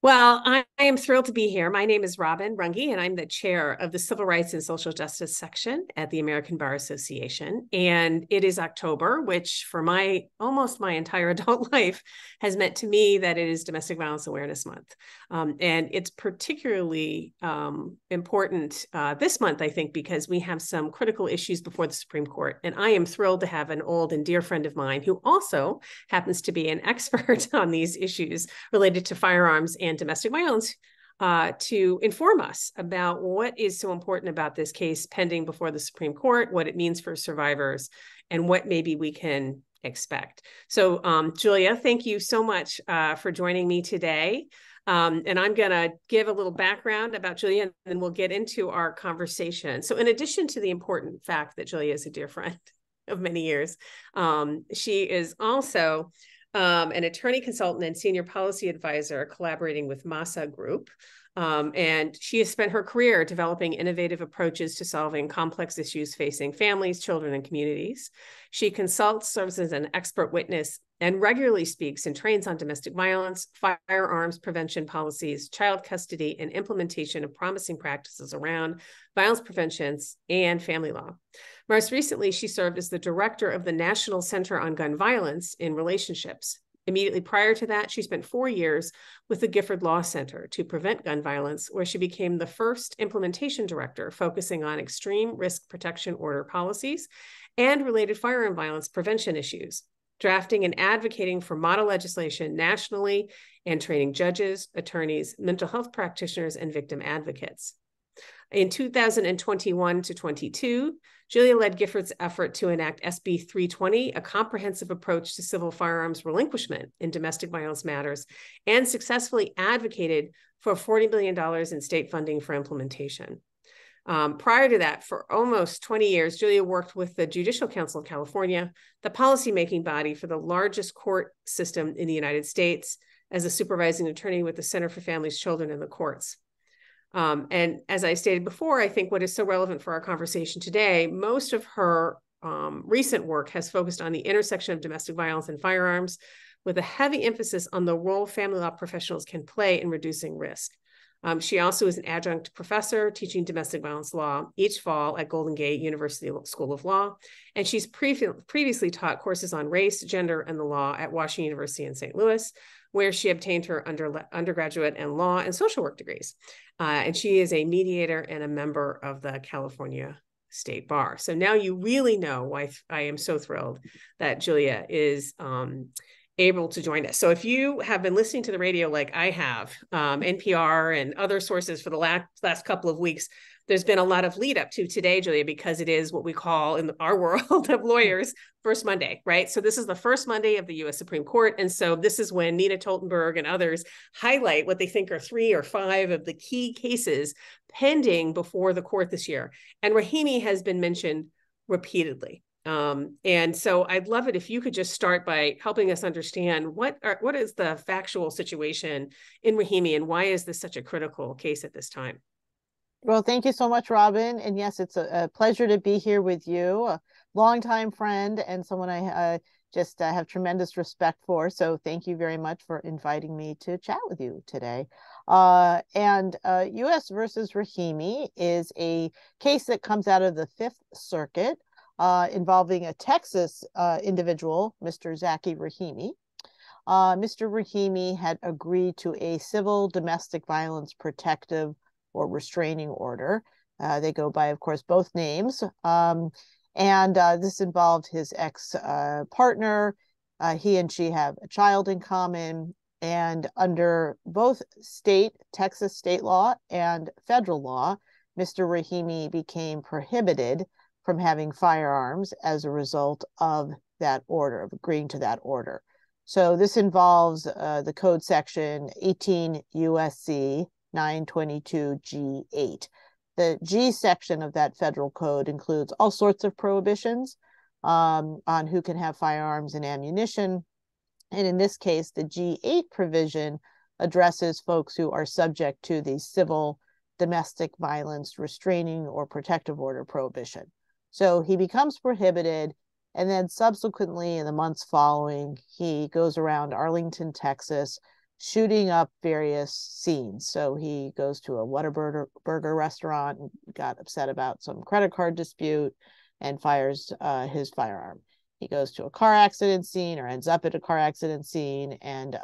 Well, I am thrilled to be here. My name is Robin Runge, and I'm the chair of the Civil Rights and Social Justice section at the American Bar Association. And it is October, which for my almost my entire adult life has meant to me that it is Domestic Violence Awareness Month. And it's particularly important this month, I think, because we have some critical issues before the Supreme Court. And I am thrilled to have an old and dear friend of mine who also happens to be an expert on these issues related to firearms and domestic violence to inform us about what is so important about this case pending before the Supreme Court, what it means for survivors, and what maybe we can expect. So, Julia, thank you so much for joining me today. And I'm going to give a little background about Julia, and then we'll get into our conversation. So in addition to the important fact that Julia is a dear friend of many years, she is also an attorney consultant and senior policy advisor collaborating with Masa Group. And she has spent her career developing innovative approaches to solving complex issues facing families, children, and communities. She consults, serves as an expert witness, and regularly speaks and trains on domestic violence, firearms prevention policies, child custody, and implementation of promising practices around violence prevention and family law. Most recently, she served as the director of the National Center on Gun Violence in Relationships. Immediately prior to that, she spent 4 years with the Gifford Law Center to prevent gun violence, where she became the first implementation director focusing on extreme risk protection order policies and related firearm violence prevention issues, drafting and advocating for model legislation nationally and training judges, attorneys, mental health practitioners, and victim advocates. In 2021 to 22, Julia led Gifford's effort to enact SB 320, a comprehensive approach to civil firearms relinquishment in domestic violence matters, and successfully advocated for $40 billion in state funding for implementation. Prior to that, for almost 20 years, Julia worked with the Judicial Council of California, the policymaking body for the largest court system in the United States, as a supervising attorney with the Center for Families, Children, and the Courts. And as I stated before, I think what is so relevant for our conversation today, most of her recent work has focused on the intersection of domestic violence and firearms, with a heavy emphasis on the role family law professionals can play in reducing risk. She also is an adjunct professor teaching domestic violence law each fall at Golden Gate University School of Law. And she's previously taught courses on race, gender, and the law at Washington University in St. Louis, where she obtained her undergraduate and law and social work degrees. And she is a mediator and a member of the California State Bar. So now you really know why I am so thrilled that Julia is able to join us. So if you have been listening to the radio like I have, NPR and other sources for the last couple of weeks, there's been a lot of lead up to today, Julia, because it is what we call in our world of lawyers, first Monday, right? So this is the first Monday of the U.S. Supreme Court. And so this is when Nina Totenberg and others highlight what they think are 3 or 5 of the key cases pending before the court this year. And Rahimi has been mentioned repeatedly. And so I'd love it if you could just start by helping us understand what is the factual situation in Rahimi and why is this such a critical case at this time? Well, thank you so much, Robin. And yes, it's a pleasure to be here with you, a longtime friend and someone I just have tremendous respect for. So thank you very much for inviting me to chat with you today. U.S. versus Rahimi is a case that comes out of the Fifth Circuit involving a Texas individual, Mr. Zaki Rahimi. Mr. Rahimi had agreed to a civil domestic violence protective or restraining order. They go by, of course, both names. This involved his ex-partner. He and she have a child in common. And under both Texas state law and federal law, Mr. Rahimi became prohibited from having firearms as a result of that order, of agreeing to that order. So this involves the code section 18 USC 922 G8. The G section of that federal code includes all sorts of prohibitions on who can have firearms and ammunition. And in this case, the G8 provision addresses folks who are subject to the civil domestic violence restraining or protective order prohibition. So he becomes prohibited, and then subsequently in the months following, he goes around Arlington, Texas, shooting up various scenes. So he goes to a Whataburger restaurant and got upset about some credit card dispute and fires his firearm. He goes to a car accident scene or ends up at a car accident scene and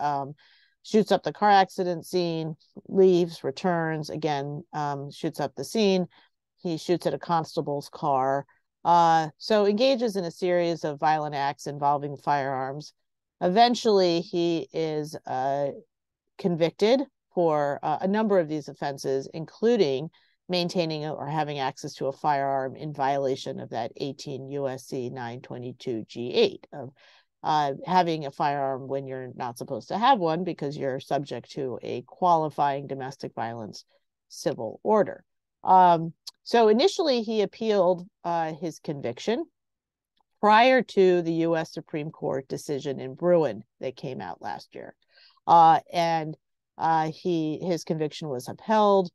shoots up the car accident scene, leaves, returns, again, shoots up the scene. He shoots at a constable's car. So engages in a series of violent acts involving firearms. Eventually, he is convicted for a number of these offenses, including maintaining or having access to a firearm in violation of that 18 USC 922 G8 of having a firearm when you're not supposed to have one because you're subject to a qualifying domestic violence civil order. So initially, he appealed his conviction prior to the U.S. Supreme Court decision in Bruin that came out last year. And his conviction was upheld.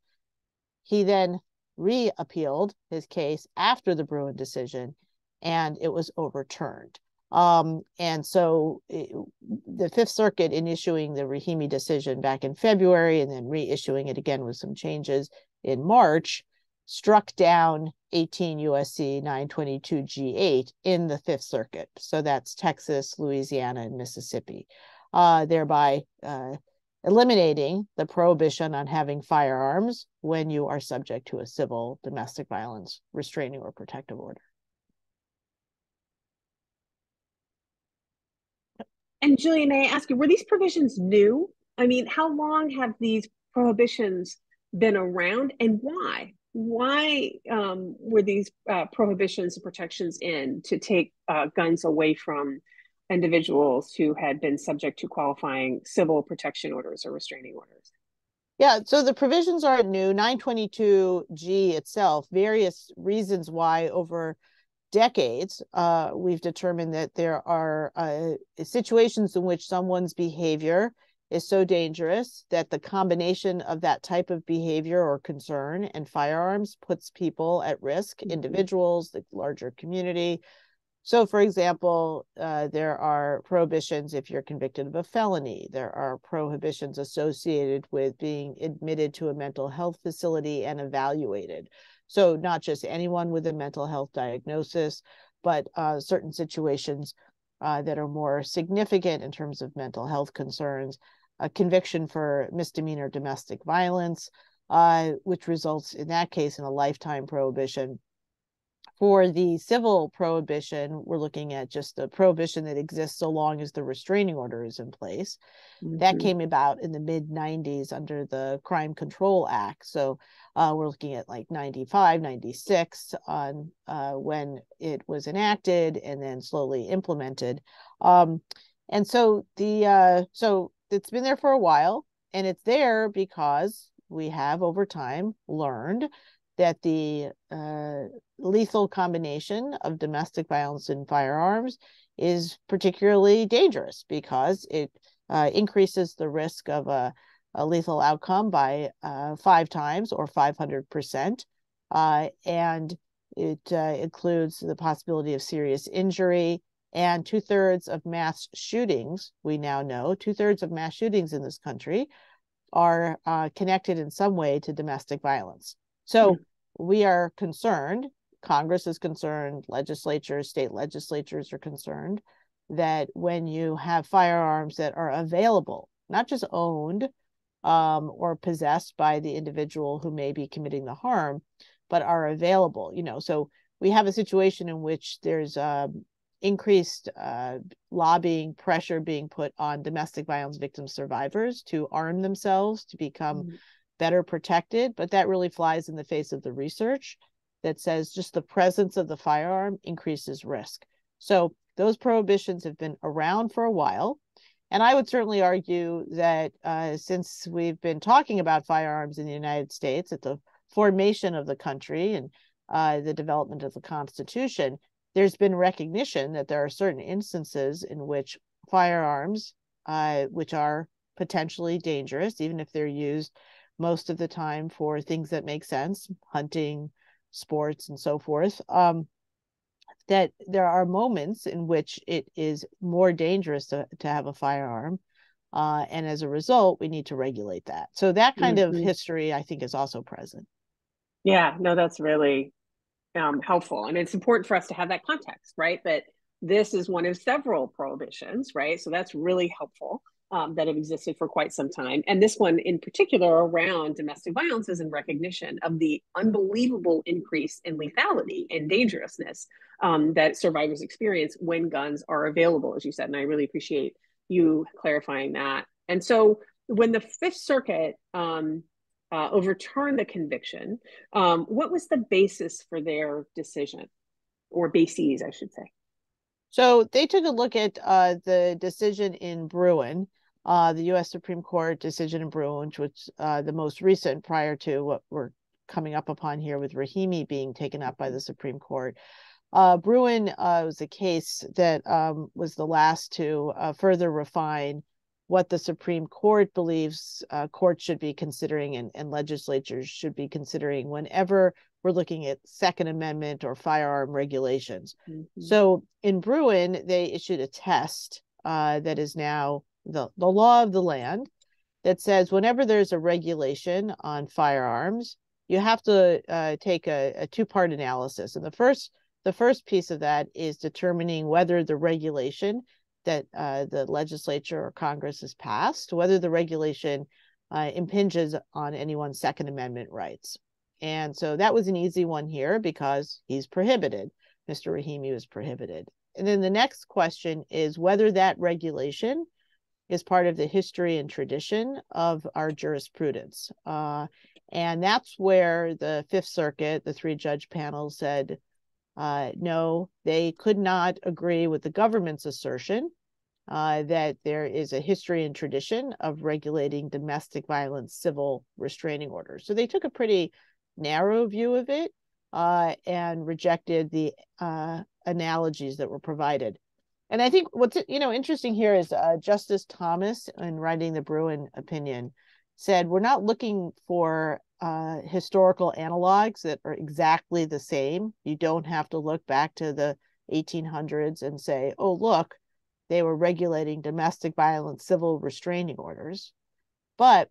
He then re-appealed his case after the Bruin decision, and it was overturned. And so the Fifth Circuit, in issuing the Rahimi decision back in February and then reissuing it again with some changes in March, struck down 18 USC 922 G8 in the Fifth Circuit. So that's Texas, Louisiana, and Mississippi, thereby eliminating the prohibition on having firearms when you are subject to a civil domestic violence restraining or protective order. And Julia, may I ask you, were these provisions new? I mean, how long have these prohibitions been around and why? Why were these prohibitions and protections in to take guns away from individuals who had been subject to qualifying civil protection orders or restraining orders? Yeah, so the provisions aren't new. 922G itself, various reasons why over decades, we've determined that there are situations in which someone's behavior is so dangerous that the combination of that type of behavior or concern and firearms puts people at risk, individuals, the larger community. So, for example, there are prohibitions if you're convicted of a felony. There are prohibitions associated with being admitted to a mental health facility and evaluated. So not just anyone with a mental health diagnosis, but certain situations that are more significant in terms of mental health concerns, a conviction for misdemeanor domestic violence, which results in that case in a lifetime prohibition. For the civil prohibition, we're looking at just the prohibition that exists so long as the restraining order is in place. That came about in the mid-90s under the Crime Control Act. So we're looking at like 95, 96 on when it was enacted and then slowly implemented. And so so it's been there for a while, and it's there because we have over time learned that the lethal combination of domestic violence and firearms is particularly dangerous because it increases the risk of a lethal outcome by 5 times or 500%. And it includes the possibility of serious injury. And 2/3 of mass shootings, we now know, 2/3 of mass shootings in this country are connected in some way to domestic violence. So we are concerned, Congress is concerned, legislatures, state legislatures are concerned that when you have firearms that are available, not just owned or possessed by the individual who may be committing the harm, but are available, so we have a situation in which there's increased lobbying pressure being put on domestic violence victim survivors to arm themselves, to become better protected, but that really flies in the face of the research that says just the presence of the firearm increases risk. So those prohibitions have been around for a while. And I would certainly argue that since we've been talking about firearms in the United States at the formation of the country and the development of the Constitution, there's been recognition that there are certain instances in which firearms, which are potentially dangerous, even if they're used most of the time for things that make sense, hunting, sports, and so forth, that there are moments in which it is more dangerous to have a firearm And as a result, we need to regulate that. So that kind of history, I think, is also present. Yeah, no, that's really helpful. And it's important for us to have that context, right? That this is one of several prohibitions, right? So that's really helpful that have existed for quite some time. And this one in particular around domestic violence is in recognition of the unbelievable increase in lethality and dangerousness that survivors experience when guns are available, as you said. And I really appreciate you clarifying that. And so when the Fifth Circuit overturned the conviction, what was the basis for their decision, or bases, I should say? So they took a look at the decision in Bruin, the U.S. Supreme Court decision in Bruin, which was the most recent prior to what we're coming up upon here with Rahimi being taken up by the Supreme Court. Bruin was a case that was the last to further refine what the Supreme Court believes courts should be considering and legislatures should be considering whenever we're looking at Second Amendment or firearm regulations. So in Bruin, they issued a test that is now the law of the land that says whenever there's a regulation on firearms, you have to take a two-part analysis. And the first piece of that is determining whether the regulation that the legislature or Congress has passed, whether the regulation impinges on anyone's Second Amendment rights. And so that was an easy one here because he's prohibited. Mr. Rahimi was prohibited. And then the next question is whether that regulation is part of the history and tradition of our jurisprudence. And that's where the Fifth Circuit, the three-judge panel, said, no, they could not agree with the government's assertion that there is a history and tradition of regulating domestic violence civil restraining orders. So they took a pretty narrow view of it and rejected the analogies that were provided. And I think what's interesting here is Justice Thomas, in writing the Bruin opinion, said we're not looking for historical analogs that are exactly the same. You don't have to look back to the 1800s and say, oh, look, they were regulating domestic violence civil restraining orders. But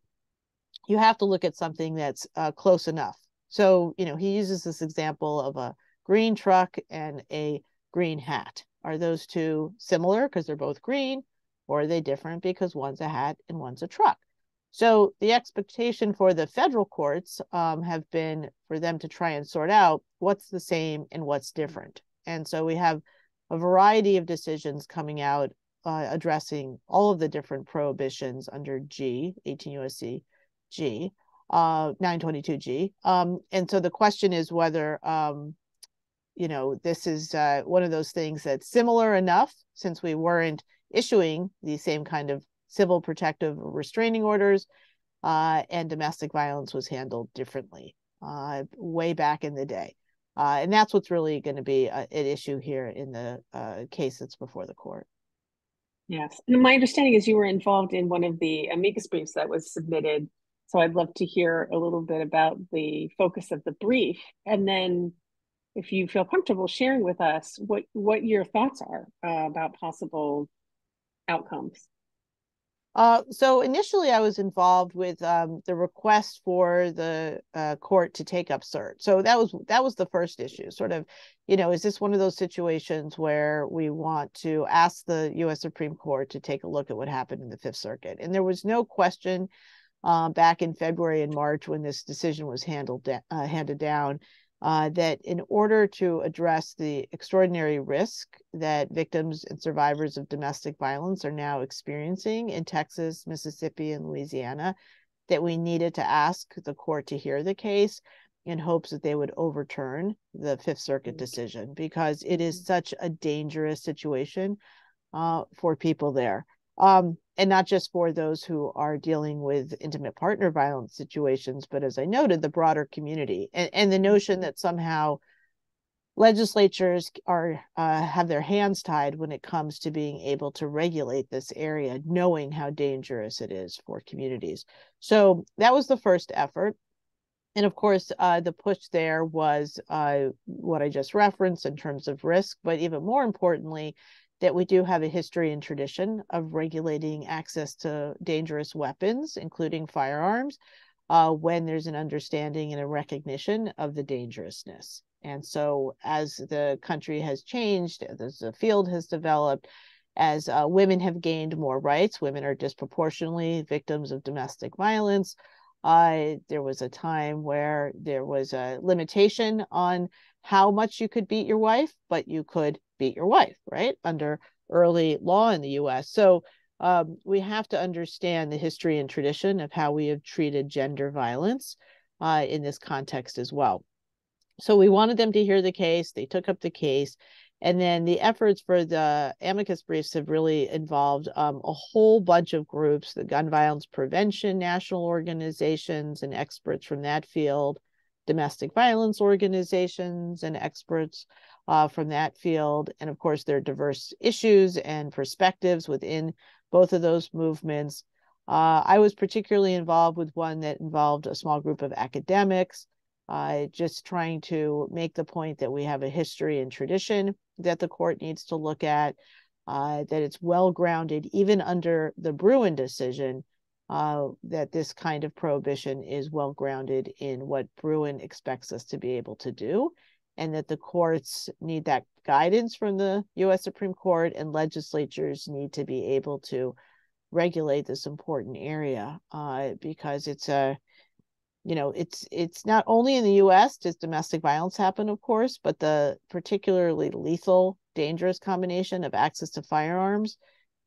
you have to look at something that's close enough. So, he uses this example of a green truck and a green hat. Are those two similar because they're both green, or are they different because one's a hat and one's a truck? So the expectation for the federal courts have been for them to try and sort out what's the same and what's different. And so we have a variety of decisions coming out addressing all of the different prohibitions under G, 18 U.S.C. G, 922G. And so the question is whether, this is one of those things that's similar enough, since we weren't issuing the same kind of civil protective restraining orders, and domestic violence was handled differently way back in the day. And that's what's really going to be an issue here in the case that's before the court. Yes. And my understanding is you were involved in one of the amicus briefs that was submitted. So I'd love to hear a little bit about the focus of the brief. And then if you feel comfortable sharing with us what your thoughts are about possible outcomes. So initially I was involved with the request for the court to take up cert. So that was the first issue, sort of, is this one of those situations where we want to ask the U.S. Supreme Court to take a look at what happened in the Fifth Circuit? And there was no question back in February and March when this decision was handed down, that in order to address the extraordinary risk that victims and survivors of domestic violence are now experiencing in Texas, Mississippi, and Louisiana, that we needed to ask the court to hear the case in hopes that they would overturn the Fifth Circuit decision, because it is such a dangerous situation for people there. And not just for those who are dealing with intimate partner violence situations, but as I noted, the broader community, and the notion that somehow legislatures have their hands tied when it comes to being able to regulate this area, knowing how dangerous it is for communities. So that was the first effort. And of course, the push there was what I just referenced in terms of risk, but even more importantly, that we do have a history and tradition of regulating access to dangerous weapons, including firearms, when there's an understanding and a recognition of the dangerousness. And so as the country has changed, as the field has developed, as women have gained more rights, women are disproportionately victims of domestic violence. There was a time where there was a limitation on how much you could beat your wife, but you could beat your wife, right? Under early law in the US. So we have to understand the history and tradition of how we have treated gender violence in this context as well. So we wanted them to hear the case. They took up the case. And then the efforts for the amicus briefs have really involved a whole bunch of groups, the gun violence prevention national organizations and experts from that field, domestic violence organizations and experts from that field. And of course, there are diverse issues and perspectives within both of those movements. I was particularly involved with one that involved a small group of academics, just trying to make the point that we have a history and tradition that the court needs to look at, that it's well grounded, even under the Bruin decision, that this kind of prohibition is well grounded in what Bruin expects us to be able to do, and that the courts need that guidance from the U.S. Supreme Court, and legislatures need to be able to regulate this important area, because it's a it's not only in the U.S. does domestic violence happen, of course, but the particularly lethal, dangerous combination of access to firearms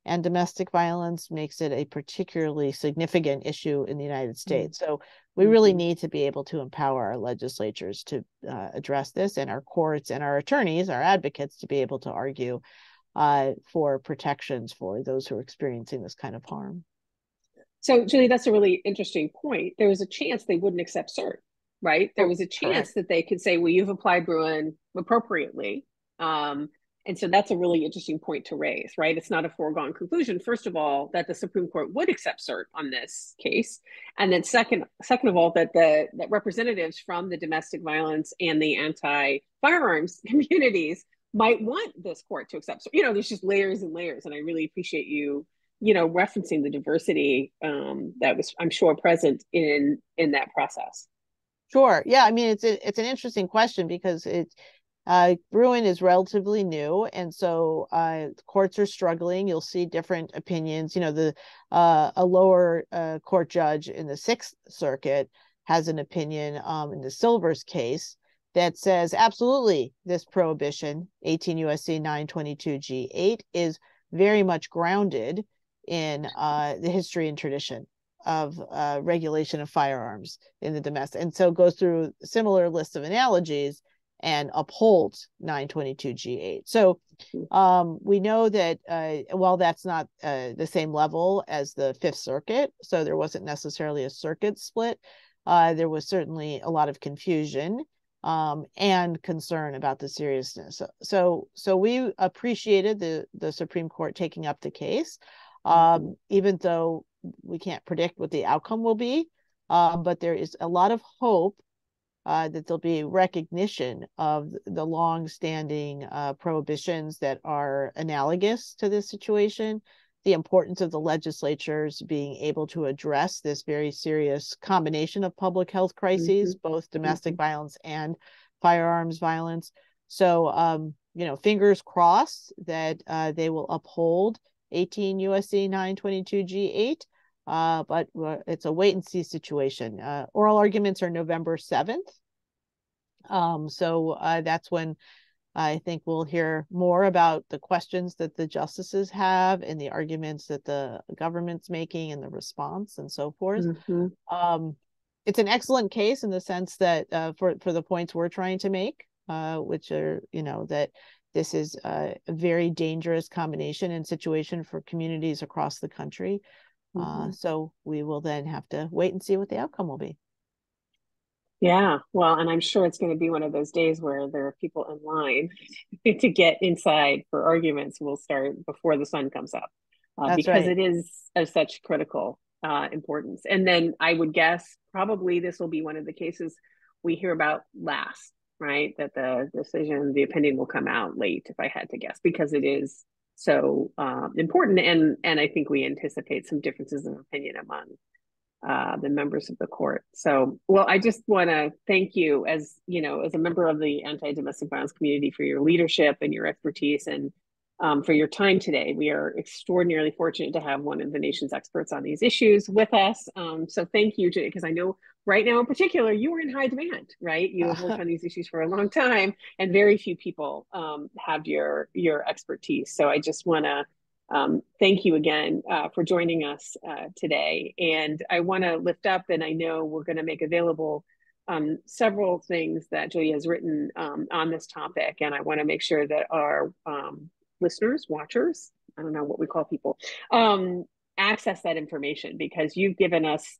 and domestic violence makes it a particularly significant issue in the United States. So we really need to be able to empower our legislatures to address this, and our courts and our attorneys, our advocates, to be able to argue for protections for those who are experiencing this kind of harm. So, Julie, that's a really interesting point. There was a chance they wouldn't accept cert, right? There was a chance that they could say, well, you've applied Bruin appropriately. And so that's a really interesting point to raise, right? It's not a foregone conclusion, first of all, that the Supreme Court would accept cert on this case. And then second of all, that that representatives from the domestic violence and the anti-firearms communities might want this court to accept. So, there's just layers and layers. And I really appreciate you referencing the diversity that was, I'm sure, present in that process. Sure. Yeah. I mean, it's an interesting question because Bruin is relatively new, and so courts are struggling. You'll see different opinions. A lower court judge in the Sixth Circuit has an opinion in the Silvers case that says absolutely this prohibition, 18 U.S.C. 922 G8, is very much grounded in the history and tradition of regulation of firearms in the domestic, and so goes through a similar list of analogies and upholds 922 G8. So we know that while that's not the same level as the Fifth Circuit, so there wasn't necessarily a circuit split, there was certainly a lot of confusion and concern about the seriousness. So we appreciated the Supreme Court taking up the case, even though we can't predict what the outcome will be, but there is a lot of hope that there'll be recognition of the long-standing prohibitions that are analogous to this situation, the importance of the legislatures being able to address this very serious combination of public health crises, both domestic violence and firearms violence. So, fingers crossed that they will uphold 18 U.S.C. 922 G8. But it's a wait and see situation. Oral arguments are November 7th. So that's when I think we'll hear more about the questions that the justices have and the arguments that the government's making and the response and so forth. It's an excellent case in the sense that for the points we're trying to make, which are, that this is a very dangerous combination and situation for communities across the country. So we will then have to wait and see what the outcome will be. Yeah, well, and I'm sure it's going to be one of those days where there are people in line to get inside for arguments. Will start before the sun comes up because it is of such critical importance. And then I would guess probably this will be one of the cases we hear about last, right? That the opinion will come out late, if I had to guess, because it is so important. And I think we anticipate some differences of opinion among the members of the court. So, well, I just want to thank you, as you know, as a member of the anti-domestic violence community, for your leadership and your expertise, and for your time today. We are extraordinarily fortunate to have one of the nation's experts on these issues with us. So thank you, because I know right now in particular, you are in high demand, right? You have worked on these issues for a long time, and very few people have your expertise. So I just want to thank you again for joining us today. And I want to lift up, and I know we're going to make available several things that Julia has written on this topic. And I want to make sure that our listeners, watchers, I don't know what we call people, access that information, because you've given us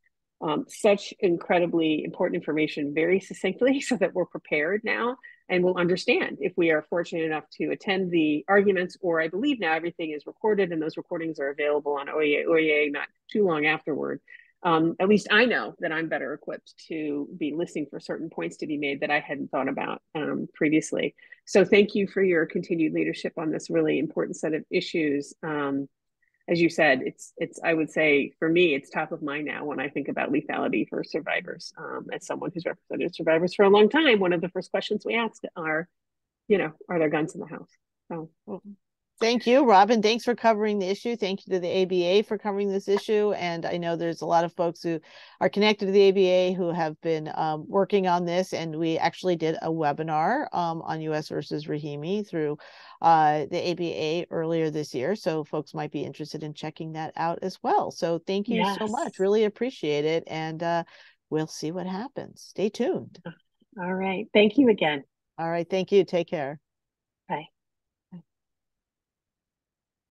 such incredibly important information very succinctly, so that we're prepared now and we'll understand if we are fortunate enough to attend the arguments. Or I believe now everything is recorded, and those recordings are available on OEA not too long afterward. At least I know that I'm better equipped to be listening for certain points to be made that I hadn't thought about previously. So thank you for your continued leadership on this really important set of issues. As you said, it's I would say for me, it's top of mind now when I think about lethality for survivors. As someone who's represented survivors for a long time, one of the first questions we ask are, are there guns in the house? So. Thank you, Robin. Thanks for covering the issue. Thank you to the ABA for covering this issue. And I know there's a lot of folks who are connected to the ABA who have been working on this. And we actually did a webinar on U.S. versus Rahimi through the ABA earlier this year. So folks might be interested in checking that out as well. So thank you so much. Really appreciate it. And we'll see what happens. Stay tuned. All right. Thank you again. All right. Thank you. Take care. Bye.